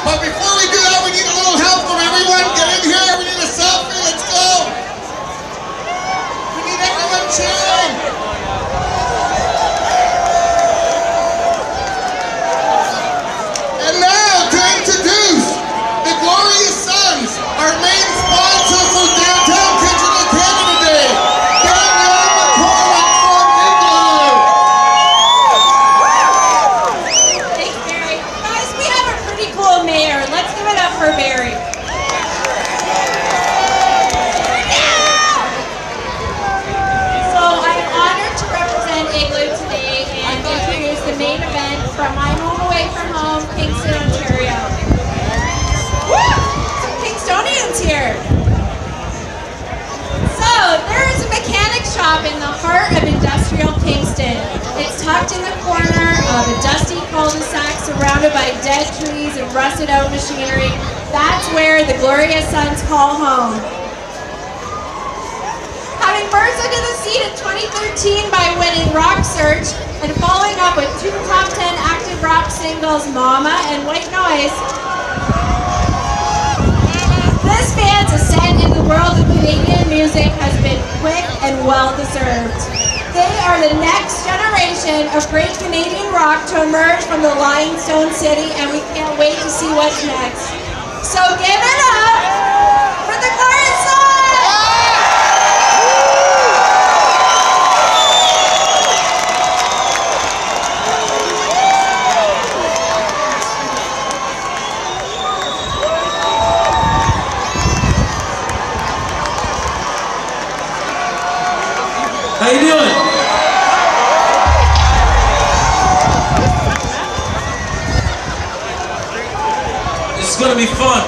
But before we do that, we need a little help from everyone. Get in here. We need a selfie. Let's go. We need everyone cheering. And now to introduce the Glorious Sons, our main sponsor for Downtown Kitchener Canada Day, Danielle McCormack from Igloo. Thanks, Barry. Guys, we have a pretty cool mayor. Let's give it up for Barry. So I'm honored to represent Igloo today and introduce the main event from my home away from home, Kingston, Ontario. Woo! Some Kingstonians here. So there is a mechanic shop in the heart of industrial Kingston. It's tucked in the corner of a dusty cul-de-sac surrounded by dead trees and rusted out machinery. That's where the Glorious Sons call home. Having burst into the scene in 2013 by winning Rock Search and following up with 2 top 10 active rock singles, Mama and White Noise, this band's ascent into the world of Canadian music has been quick and well-deserved. They are the next generation of great Canadian rock to emerge from the limestone city, and we can't wait to see what's next. So give it up for the Glorious Sons! How you doing? This is gonna be fun.